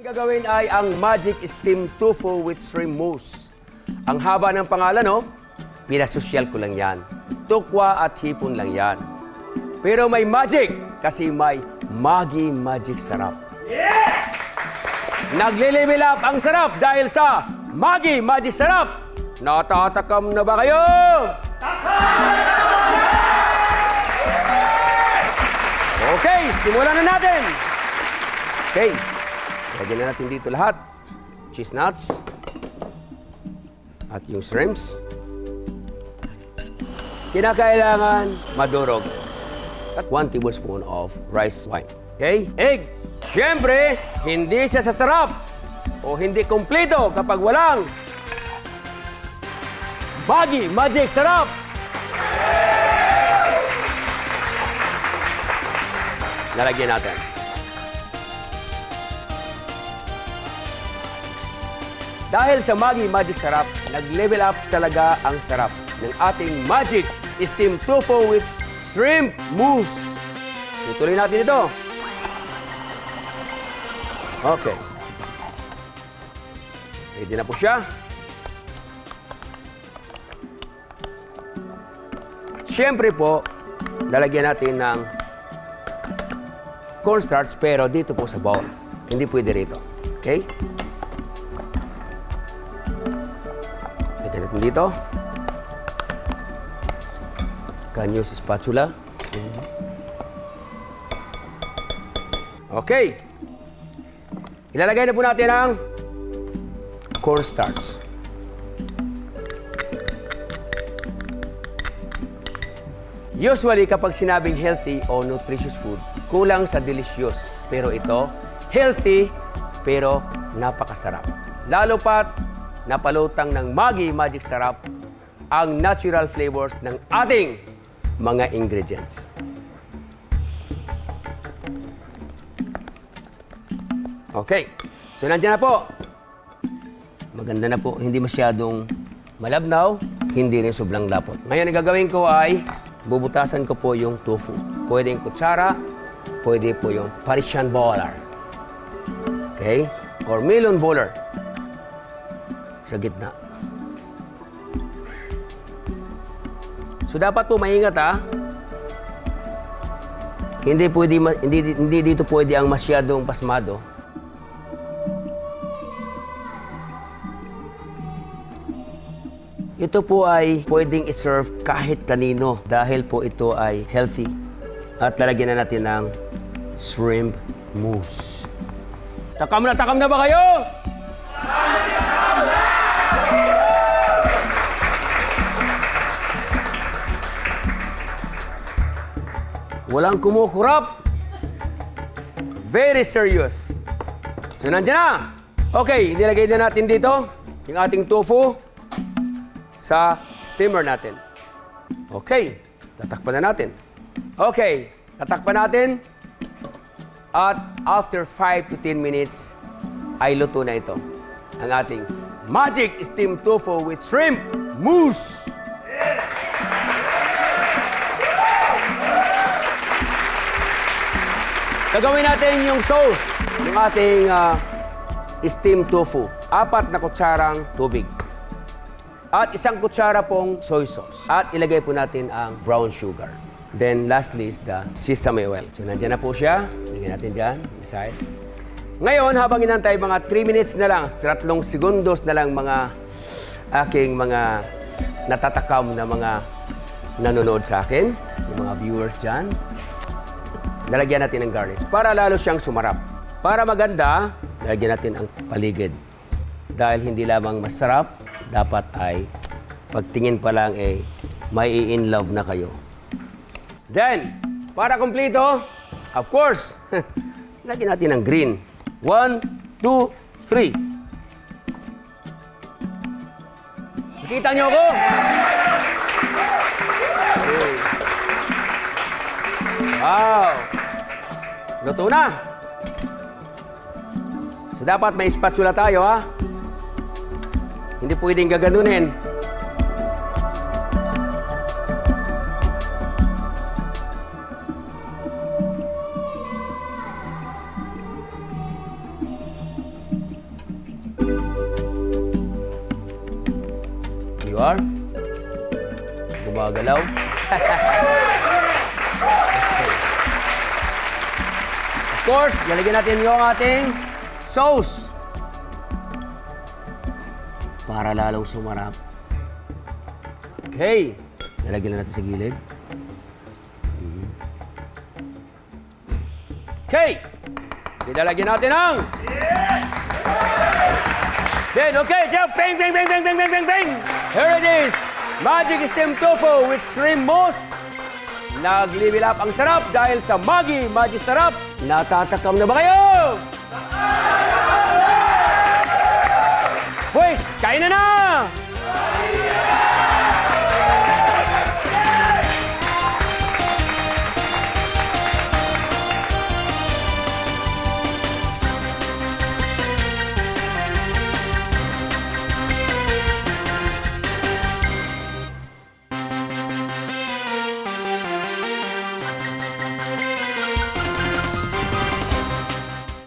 Gagawin ay ang Magic Steamed Tofu with Shrimp Mousse. Ang haba ng pangalan, no? Pinasosyal ko lang yan. Tokwa at hipon lang yan. Pero may magic kasi may magic sarap. Yeah! Nagle-level up ang sarap dahil sa magic sarap. Natatakam na ba kayo? Okay, simulan na natin. Okay. Lagyan na natin dito lahat. Cheese nuts. At yung shrimps. Kinakailangan madurog. At 1 tablespoon of rice wine. Okay? Egg. Siyempre, hindi siya sasarap o hindi kumpleto kapag walang magic sarap. Lalagyan natin. Dahil sa magic sarap, nag-level up talaga ang sarap ng ating Magic Steamed Tofu with Shrimp Mousse. Ituloy natin ito. Okay. Ready na po siya. Siyempre po, lalagyan natin ng cornstarch pero dito po sa bowl. Hindi pwede rito. Okay? Lagyan natin dito. Can use spatula. Okay. Ilalagay na po natin ang cornstarch. Usually, kapag sinabing healthy o nutritious food, kulang sa delicious. Pero ito, healthy pero napakasarap. Lalo pat napalutang ng magic sarap ang natural flavors ng ating mga ingredients. Okay. So, nandiyan na po. Maganda na po. Hindi masyadong malabnaw, hindi rin sobrang lapot. Ngayon, ang gagawin ko ay bubutasan ko po yung tofu. Pwede yung kutsara, pwede po yung Parisian baller. Okay? Or melon baller. Sa gitna. So, dapat po maingat, ha? Hindi dito pwede ang masyadong pasmado. Ito po ay pwedeng iserve kahit kanino dahil po ito ay healthy. At lalagyan na natin ng shrimp mousse. Takam na ba kayo? Walang kumukurap. Very serious. So, nandiyan na. Okay, nilagay na natin dito yung ating tofu sa steamer natin. Okay, tatakpan na natin. Okay, tatakpan natin. At after 5 to 10 minutes, ay luto na ito. Ang ating Magic Steamed Tofu with Shrimp Mousse. Gagawin natin yung sauce ng ating steamed tofu. 4 na kutsarang tubig. At 1 kutsara pong soy sauce. At ilagay po natin ang brown sugar. Then lastly is the sesame oil. So nandiyan na po siya. Lagyan natin dyan, inside. Ngayon, habang inantay, mga 3 minutes na lang, 3 segundos na lang mga aking mga natatakam na mga nanonood sa akin, yung mga viewers dyan. Lalagyan natin ng garnish para lalo siyang sumarap. Para maganda, lalagyan natin ang paligid. Dahil hindi lamang masarap, dapat ay pagtingin pa lang may in love na kayo. Then, para kumpleto, of course, lagyan natin ng green. 1, 2, 3. Nakita niyo ako? Okay. Wow! Luto na! So, dapat may spatula tayo, ha? Hindi pwedeng gaganunin. Diba? Gumagalaw. Of course, lalagyan natin yung ating sauce. Para lalong sumarap. Okay. Lalagyan na natin sa gilid. Okay. Lalagyan natin ang... Then, okay, Jeff. Bang, bang, bang, bang, bang, bang, bang, bang. Here it is. Magic Steamed Tofu with Shrimp Mousse. Nag-level up ang sarap dahil sa Magic Sarap. Natatakam na ba kayo? Pues, kain na na!